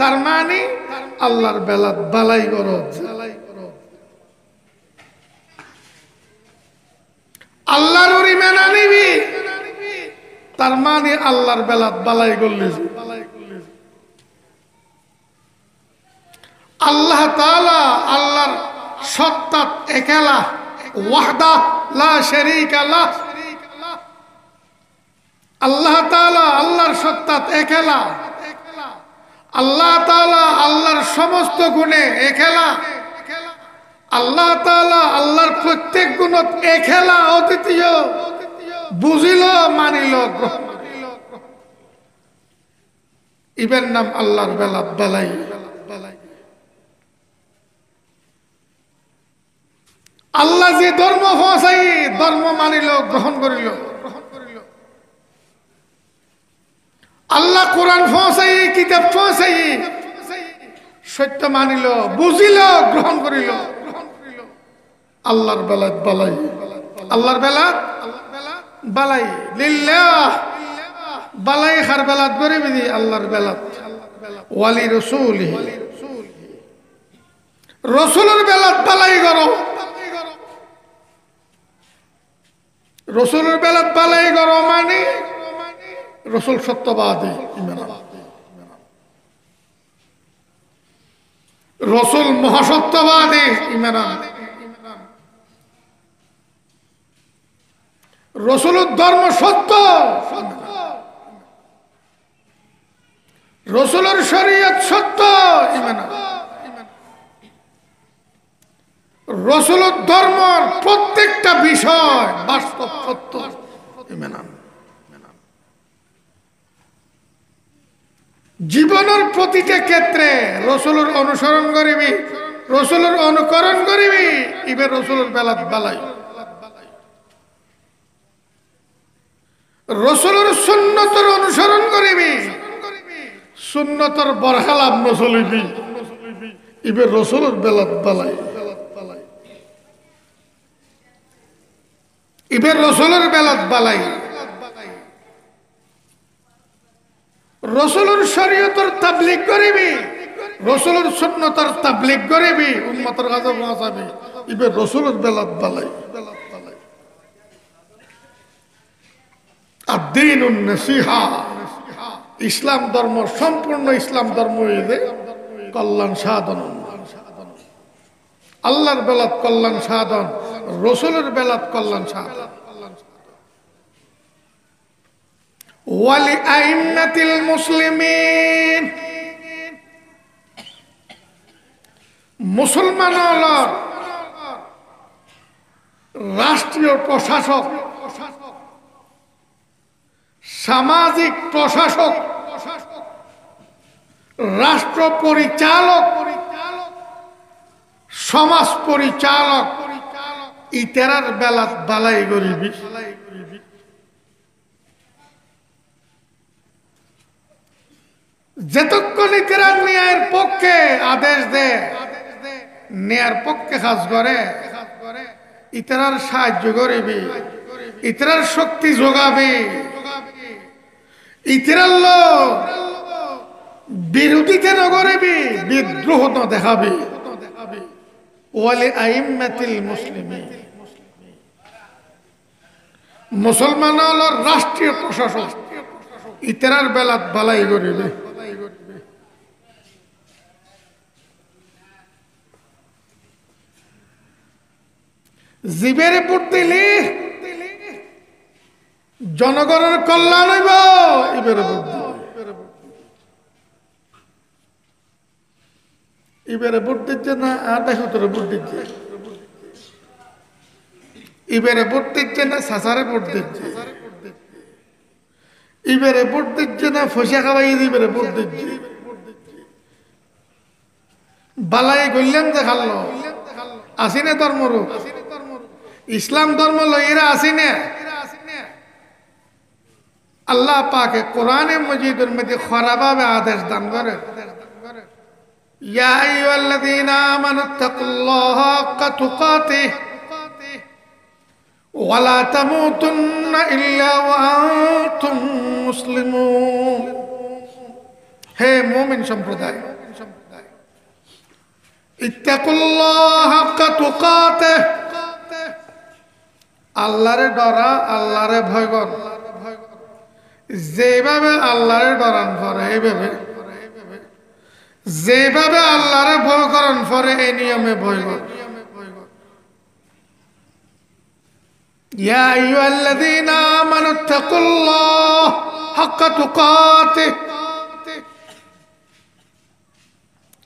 তার মানে আল্লাহর বেলাত বালাই করো আল্লাহর ইমান আনিবি তার মানে আল্লাহর বেলাত বালাই করলি আল্লাহ তাআলা আল্লাহর সত্তা একেলা ওয়াহদা লা শারীকা লাহ আল্লাহ তাআলা আল্লাহর সত্তা একেলা আল্লাহ তাআলা আল্লাহর সমস্ত গুণে একেলা আল্লাহ তাআলা আল্লাহর প্রত্যেক গুণত একেলা অদ্বিতীয় বুঝিল মানিল ইবের নাম আল্লাহর বেলাত বালাই আল্লাহ যে ধর্ম পৌঁছাই ধর্ম মানিল গ্রহণ করিল আল্লাহ কোরআন পৌঁছাই কিতাব পৌঁছাই সত্য মানিল বুঝিল গ্রহণ করিল আল্লাহর বেলাত বালাই আল্লাহর বেলাত বালাই লিল্লাহ বালাই খার বেলাত গরিবি দি আল্লাহর বেলাত ওয়ালি রাসূলিহি রাসূলের বেলাত বালাই করো রাসূলের বেলাত বালাই করো মানে রাসূল সত্যবাদী ইমান রাসূল মহাসত্যবাদী ইমান রাসূলের ধর্ম সত্য রাসূলের শরীয়ত সত্য ইমান রাসূলের ধর্মের প্রত্যেকটা বিষয় বাস্তব সত্য ইমান জীবনের প্রতিটা ক্ষেত্রে রাসূলের অনুসরণ করিবি রাসূলের অনুকরণ করিবি ইবে রাসূলের বেলাত বালাই রাসূলের সুন্নতের অনুসরণ করিবি সুন্নতের বরখালাপ নচলিবি ইবে রাসূলের বেলাত বালাই ইবে রাসূলের বেলাত বালাই রাসূলের শরীয়তের তাবলীগ করিবি রাসূলের সুন্নতের তাবলীগ করিবি উম্মতের কাছে পৌঁছাবি ইবে রাসূলের বেলাত বালাই আদ-দীনুন নসিহা ইসলাম ধর্ম সম্পূর্ণ ইসলাম ধর্ম হইলে কল্যাণ সাধন আল্লাহর বেলাত কল্যাণ সাধন রাসূলের বেলাত কল্যাণ সাধন ওয়ালি আইম্মাতিল মুসলিমিন মুসলমানদের রাষ্ট্রীয় প্রশাসক সামাজিক প্রশাসক রাষ্ট্র পরিচালক সমাজ পরিচালক ইতারার বেলাত বালাই গরিবি যেতক্ষণ ইতারা ন্যায়ের পক্ষে আদেশ দেয় ন্যায়ের পক্ষে কাজ করে ইতারার সাহায্য করিবি ইতারার শক্তি যোগাবে ইতারার লোক বিরোধিতা নগরিবি বিদ্রোহ ন দেখাবি ওয়ালি আইম্মাতিল মুসলিমিন মুসলমানদের রাষ্ট্রীয় প্রশাসক ইতারার বেলাত বালাই করিবে জীবের ভোট দিলে জনগণের কল্যাণ হইব ইবেরে ভোট ইবেরে ভোট দিচ্ছে না আর দেখো তোর ভোট দিচ্ছে ইবেরে ভোট দিচ্ছে না সাসারে ভোট দিচ্ছে ইবেরে ভোট দিচ্ছে না ফসা খাওয়াই ইবেরে ভোট দিচ্ছে বালাই গল্যাম যে খাল্লো আসিনে ধর্মর ইসলাম ধর্ম লইরা আসিনে আল্লাহ পাকে কোরআনে মজিদের মধ্যে খরাভাবে আদেশ দান করে ইয়া আইয়ুহাল্লাযীনা আমানুত্তাকুল্লাহা হাক্কা তুকাতিহি ওয়া লা তামুতুন্না ইল্লা ওয়া আনতুম মুসলিমুন হে মুমিন সম্প্রদায় ইত্তাকুল্লাহা হাক্কা তুকাতিহি আল্লাহরে ডরা আল্লাহরে ভয় কর যেভাবে আল্লাহরে ডরান করে এইভাবে যেভাবে আল্লাহরে ভয় করেন পরে এই নিয়মে ভয় করেন। ইয়া আইয়ুহাল্লাযীনা আমানুত্তাকুল্লাহ হাক্কা তুকাতিহ।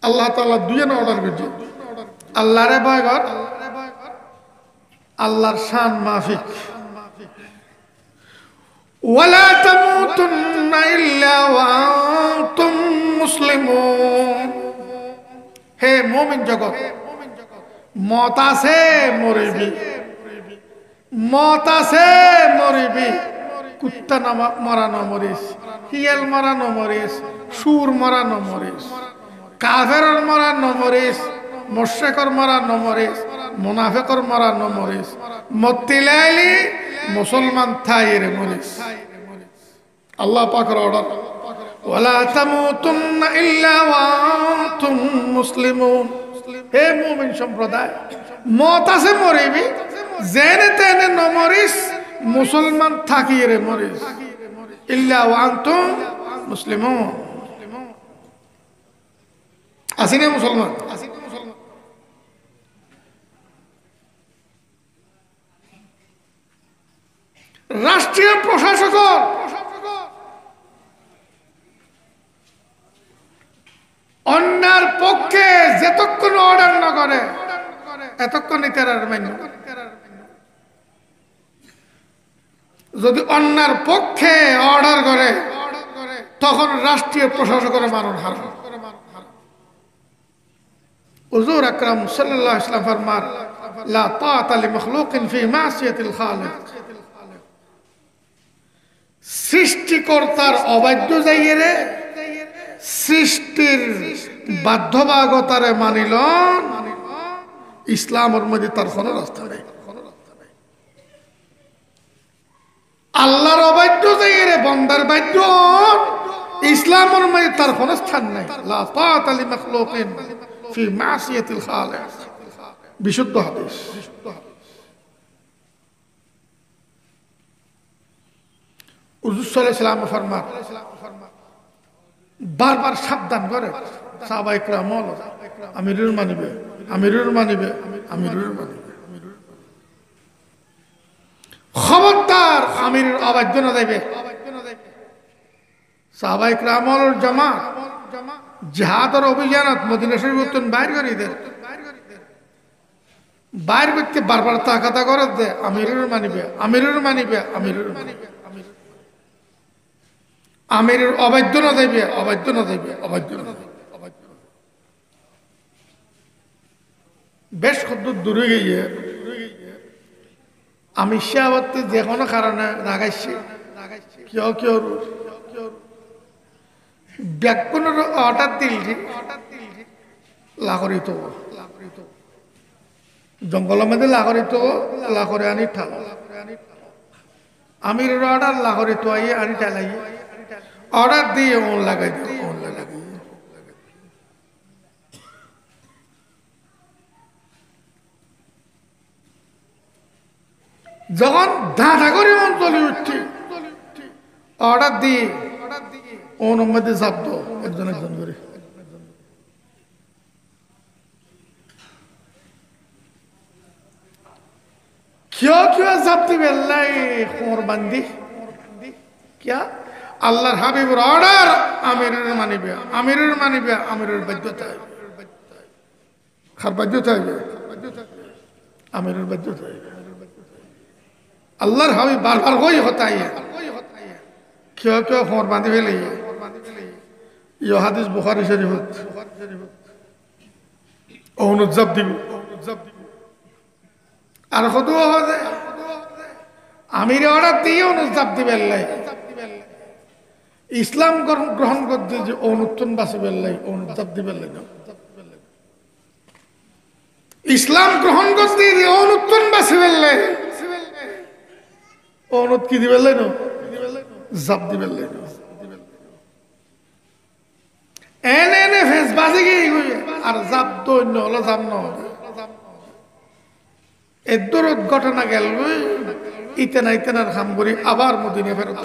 আল্লাহ তাআলা দুইজন অর্ডার করছে, আল্লাহরে ভয় কর, আল্লাহর শান মাফিক। ওয়ালা তামুতুন্না ইল্লা ওয়া আনতুম মুসলিমুন। হে মুমিন জগৎ, মত আছে মরিবি, মত আছে মরিবি। কুত্তা মরানো মরিস, হিয়াল মরানো মরিস, সুর মরানো মরিস, কাফেরর মরানো মরিস, মুশরিকর মরানো মরিস, মুনাফিকর মরানো মরিস, মত্তিলাইলি মুসলমান থাইরে মরিস। আল্লাহ পাকের অর্ডার, ওয়ালা তামুতুন্না ইল্লা ওয়া আনতুম মুসলিমুন। হে মুমিন সম্প্রদায়, মত আছে মরিবি, জেনে তেনে নমরিস, মুসলমান থাকিরে মরিস। ইল্লা ওয়া আনতুম মুসলিমুন। আসিনে মুসলমান, রাষ্ট্রীয় প্রশাসক অন্যার পক্ষে যেতক্ষণ অর্ডার না করে এতক্ষণই তেরার মান্য। যদি অন্যার পক্ষে অর্ডার করে তখন রাষ্ট্রীয় প্রশাসকের মানন হারাম। হুজুর আকরাম সাল্লাল্লাহু আলাইহি ওয়াসাল্লাম ফরমান, লা তাআতা লিমাখলুকিন ফি মাসিয়াতিল খালিক। সৃষ্টিকর্তার অবাধ্য যাইয়ে সৃষ্টির বাধ্যবাধকতারে মানিল, ইসলামের মধ্যে তার কোনো রাস্তা নেই। আল্লাহর অবাধ্য যাইয়ে বন্দার বাধ্য, ইসলামের মধ্যে তার কোনো স্থান নাই। লা তাআতা লিমাখলুকিন ফি মাসিয়াতিল খালিক। বিশুদ্ধ হাদিস। হুজুর সাল্লাল্লাহু আলাইহি ওয়াসাল্লাম ফরমান, বারবার সাবধান করে সাহাবায়ে কেরাম, আমিরুল মানিবে, আমিরুল মানিবে, আমিরুল মানিবে। খবরদার আমিরের অবাধ্য না যাইবে। সাহাবায়ে কেরামের জামাত জিহাদের অভিযানত মদিনা শরীফ বাইর করে দেন, বাইর করতে বারবার তাকাতা করে দে, আমিরুল মানিবে, আমিরুল মানিবে, আমিরুল মানিবে। আমিরের অবাধ্য না যাইবে, অবাধ্য না যাইবে, অবাধ্য না যাইবে। বেশ কত দূরে গিয়ে আমি শাহবাদে যে কোনো কারণে রাগাইছি, কেউ কেউ ব্যাকুণের অর্ডার দিলি লাহরিত জঙ্গলের মধ্যে লাহরিত লাহরে আনি ঠাল, আমিরের অর্ডার লাহরিত আইয়ে আনি ঠালাই অর্ডার দিয়ে ওন লাগাই দিই, ওন লাগাই। যখন ধাঁধা করে অঞ্চলে উঠছি অর্ডার দিয়ে ওন মধ্যে শব্দ একজন একজন করে क्यों क्यों जब्ती बेल्लाई खोर बंदी क्या আল্লাহর হাবিবের অর্ডার আমিরের মানিবে, আমিরের মানিবে, আমিরের বাধ্যতা হইবে, খার বাধ্যতা হইবে, আমিরের বাধ্যতা হইবে। আল্লাহর হাবিব বারবার কই হতা है क्यों क्यों खोर बांधी ফেলে ये হাদিস বুখারী শরীফত অনু জব্দি আর কত হবে আমির অর্ডার দিয়ে অনু জব্দি বেল্লাই ইসলাম গ্রহণ করতে যে অনুত্তন বাসি বেল্লাই অনুতাপ দিবেল্লাই না, ইসলাম গ্রহণ করতে যে অনুত্তন বাসি বেল্লাই অনুত কি দিবেল্লাই না, জাপ দিবেল্লাই না। এনে এনে ফেস বাজে গিয়ে আর জাপ তো অন্য হলো জাপ না এদর ঘটনা গেল ইতেনা ইতেনার খাম করি আবার মদিনা ফেরত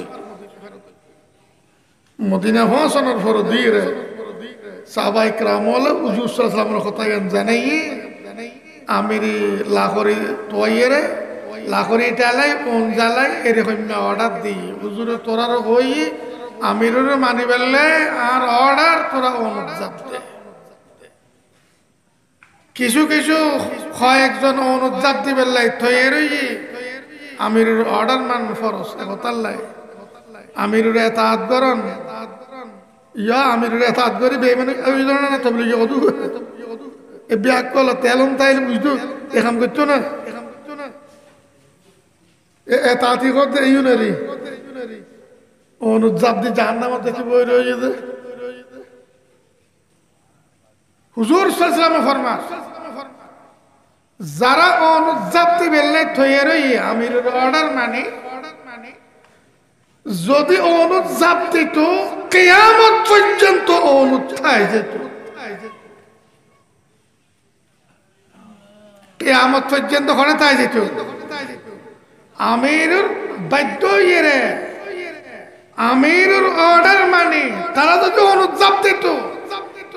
মদিনা পৌঁছানোর পর দিয়ে সাহাবা ইকরাম হলে হুজুর সাল্লাল্লাহু আলাইহি ওয়াসাল্লামের কথা জানাই আমিরি লাহোরি তোয়াইরে লাহোরি টালাই কোন জ্বালাই এরকম অর্ডার দিই হুজুরে তোরার হই আমিরের মানি বেললে আর অর্ডার তোরা অনুযাব দে কিছু কিছু কয়েকজন অনুযাব দি বেললাই থইয়েরই আমিরের অর্ডার মান ফরজ একতাল্লাই আমিরের এতাআত করন ইয়া আমিরের এতাআত করি বেমানে ওই ধরনের না তবলিগে কদু এ বিয়াক কল তেলম তাইল বুঝতো এখাম করছো না এতাআতি করতে ইউনারি অনুযাব দি জাহান্নামে দেখি বই রয়েছে হুজুর সাল্লাল্লাহু আলাইহি ওয়াসাল্লাম ফরমান যারা অনুযাব দি বেললে থইয়েরই আমিরের অর্ডার মানে যদি অনুযাব দিত কিয়ামত পর্যন্ত অনুঠায় যেত কিয়ামত পর্যন্ত কোনে তাই যেত আমিরুর বাধ্য ইয়েরে আমিরুর অর্ডার মানে তারা যদি অনুযাব দিত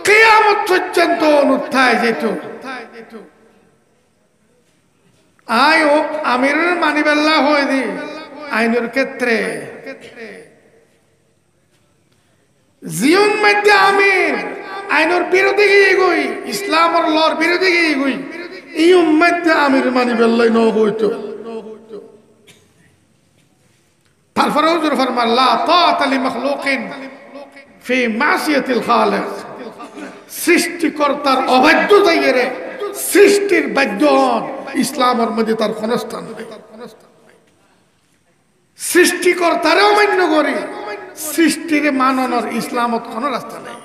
কিয়ামত পর্যন্ত অনুঠায় যেত আয় ও আমিরুর মানিবেল্লাহ হয়ে দি আইনের ক্ষেত্রে জীবন মধ্যে আমির আইনের বিরোধী গিয়ে গই ইসলামের লর বিরোধী গিয়ে গই এই উম্মতে আমির মানিবেল্লাহ ন হইতো তারপরে হুজুর ফরমান লা তাআতা লি মাখলুকিন ফি মাসিয়াতিল খালিক সৃষ্টিকর্তার অবাধ্য যাইরে সৃষ্টির বাধ্য ইসলামের মধ্যে তার কোন স্থান নেই সৃষ্টিকর্তারে অমান্য করি সৃষ্টির মাননের ইসলামত কোন রাস্তা নেই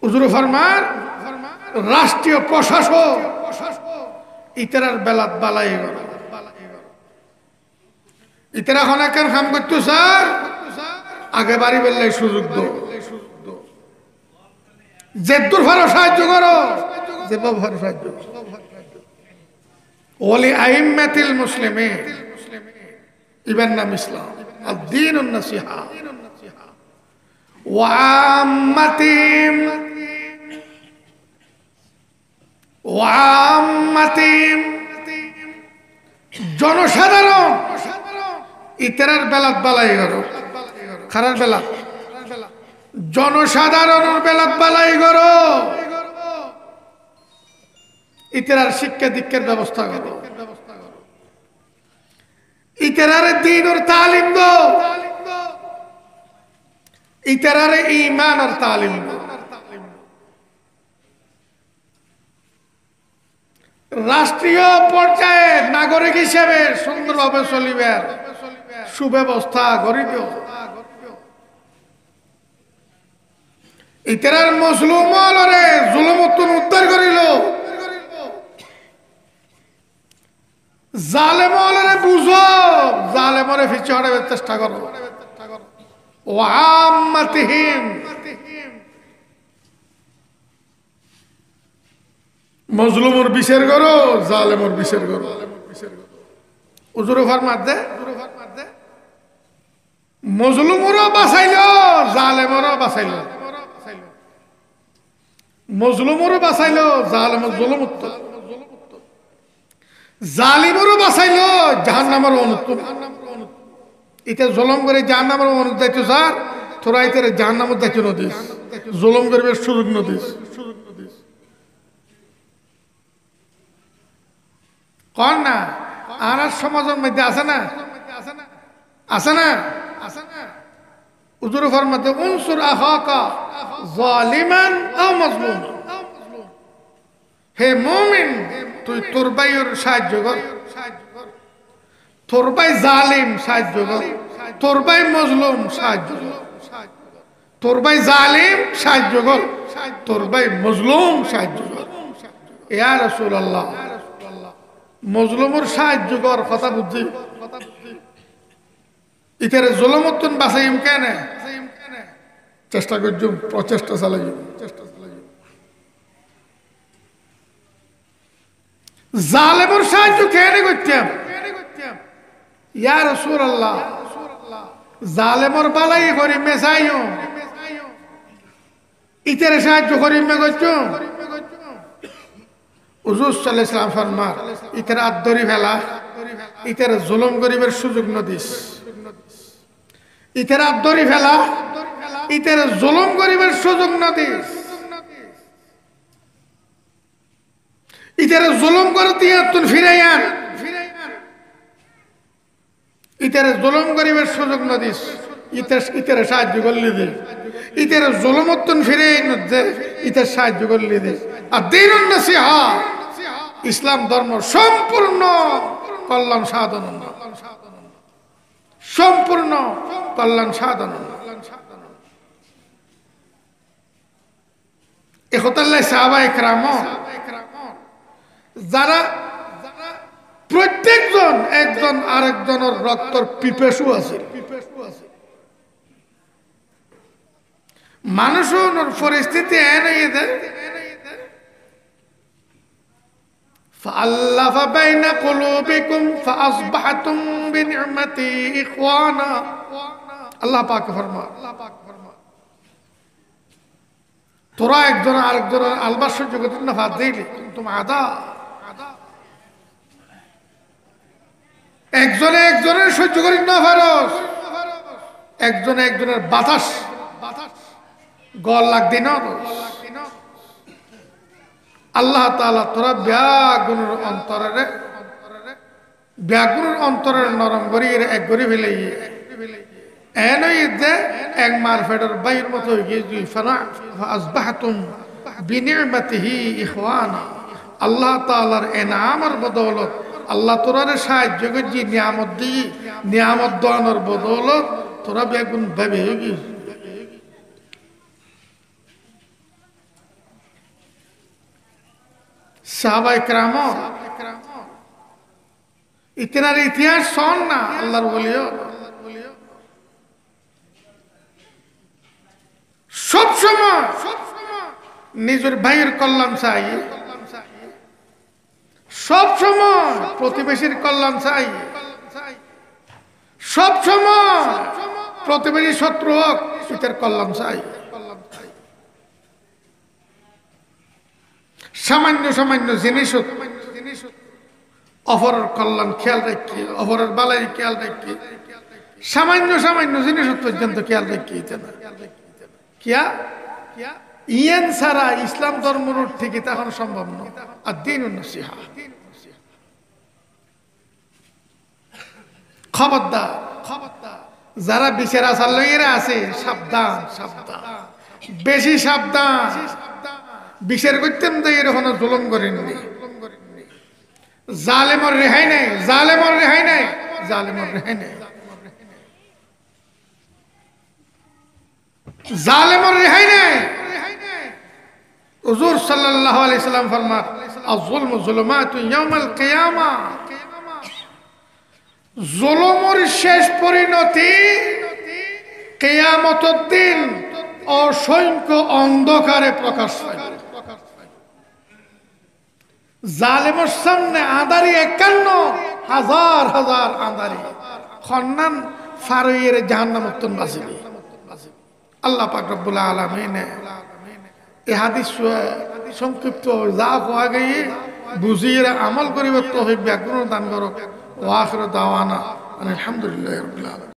হুজুর ফরমান রাষ্ট্রীয় প্রশাসক ইতারার বেলাত বালাই গর ইতারা হনাকার কাম করতো স্যার আগে বাড়ি বেললে সুযোগ দো জেদ্দুর ফারো সাহায্য করো জেবা ফারো সাহায্য ওলি আইম্মাতিল মুসলিমিন ইবান নাম ইসলাম আদ-দীনুন নাসিহা ওয়া আম্মাতিম জনসাধারণ ইতারার বেলাত বালাই করো খারার বেলাত জনসাধারণের বেলাত বালাই করো ইতারার শিক্ষা দীক্ষার ব্যবস্থা করো ইতারার দ্বীনের তালিম দো ইতারার ঈমানের তালিম দো রাষ্ট্রীয় পর্যায়ে নাগরিক হিসেবে সুন্দরভাবে চলিবার সুব্যবস্থা গড়ি দিও ইতারার মুসলমানরে জুলুমতন উদ্ধার করিল জালেমরে বুঝো জালেমরে পিছে হটাবার চেষ্টা করো ওয়া আম্মাতিহিম মজলুমর বিচার করো জালেমর বিচার করো হুজুর ফরমাত দে মজলুমরও বাঁচাইলো জালেমরও বাঁচাইলো মজলুমরও বাঁচাইলো জালেমর জুলুমুক্ত জালিমরও বাঁচাইলো জাহান্নামের অনুত্তম এটা জুলুম করে জাহান্নামের অনুত দায়িত্ব স্যার তোরা এটারে জাহান্নামের দায়িত্ব নদিস জুলুম করবে সুযোগ নদিস কন না আর সমাজের মধ্যে আছে না হুজুর ফরমাতে উনসুর আখাকা যালিমান আও মাজলুম হে মুমিন তুই তোর ভাইয়ের সাহায্য কর তোর ভাই জালিম সাহায্য কর তোর ভাই মজলুম সাহায্য কর তোর ভাই জালিম সাহায্য কর তোর ভাই মজলুম সাহায্য কর ইয়া রাসূলুল্লাহ মজলুমের সাহায্য কর কথা বুঝছি ইতারে জুলুমতন বাঁচাইম কেন চেষ্টা করছুম প্রচেষ্টা চালাই জালেমের সাহায্য কেন করতাম ইয়া রাসূলুল্লাহ জালেমর বালাই করি মেসাইও ইতারে সাহায্য করি মেগছো হুজুর সাল্লাল্লাহু আলাইহি ওয়াসাল্লাম ফরমান ইতারে আদরি ফেলা ইতারে জুলুম করিবার সুযোগ নদিস ইতারে আদরি ফেলা ইতারে জুলুম করিবার সুযোগ নদিস ইতারে জুলুম করে দিয়া তুই ফিরাইয়ান ইতারে জুলুম করিবার সুযোগ নদিস ইতারে সাহায্য করলি দে ইতারে জুলুমত্তন ফিরাই নদে ইতারে সাহায্য করলি দে আর দ্বীনুন নসিহা ইসলাম ধর্ম সম্পূর্ণ কল্যাণ সাধন সম্পূর্ণ কল্যাণ সাধন ইখতাল্লাহ সাহাবায়ে কেরাম যারা প্রত্যেকজন একজন আরেকজনের রক্তর পিপাসু আছে মানুষের পরিস্থিতি এনেই দেয় فألف بين قلوبكم فأصبحتم بنعمته إخوانا আল্লাহ পাক ফরমান তোরা একজন আরেকজনের আলবাস সহ্য করতে না ফাঁদ দিলি তুমি আদা একজনে একজনের সহ্য করি না ফারস একজনে একজনের বাতাস গল লাগদি না আল্লাহ তাআলা তোরা ব্যাগুনের অন্তরের নরম করি এক করি ফেলে এনই দে এক মারফেটের বাইর মতো হয়ে গিয়ে আসবাহতুম বিনি'মাতিহি ইখওয়ানা আল্লাহ তাআলার এনামের বদৌলত আল্লাহ তোরারে সাহায্য করছি নিয়ামত দিয়ে নিয়ামত দানের বদৌলত তোরা বেগুন ভাবে হয়ে গিয়ে সাহাবায়ে কেরাম ইতিনার ইতিহাস শোন না আল্লাহর বলিও সব সময় নিজের ভাইয়ের কল্যাণ চাই সব সময় প্রতিবেশীর কল্যাণ চাই সব সময় প্রতিবেশী শত্রু হোক সেটার কল্যাণ চাই সামান্য সামান্য জিনিস অপরের কল্যাণ খেয়াল রাখি অপরের বালাই খেয়াল রাখি সামান্য সামান্য জিনিস পর্যন্ত খেয়াল রাখি কিয়া ইয়ান সারা ইসলাম ধর্মের থেকে তখন সম্ভব নয় আর দ্বীনুন নসিহা খবরদার যারা বিচার আচার লইয়েরা আছে সাবধান সাবধান বেশি সাবধান বিচার করতেন তো এরকম জুলুম করেননি জালেমর রেহাই নাই জালেমর রেহাই নাই জালেমর রেহাই নাই জালেমর রেহাই নাই হুজুর সাল্লাল্লাহু আলাইহি সাল্লাম ফরমান আয-যুলমু যুলুমাতুন ইয়াউমাল কিয়ামা জুলুমের শেষ পরিণতি কিয়ামতের দিন অসংখ্য অন্ধকারে প্রকাশ পায় জালেমের সামনে আঁধারি 51,000 আঁধারি খন্নান ফারুয়ের জাহান্নাম উত্তন বাসিবি আল্লাহ পাক রব্বুল আলামিন এই হাদিস সংক্ষিপ্ত যা কোয়া গিয়ে বুঝিয়ে আমল করিবার তৌফিক ব্যাকুল দান করো ওয়া আখিরু দাওয়ানা আলহামদুলিল্লাহি রাব্বিল আলামিন।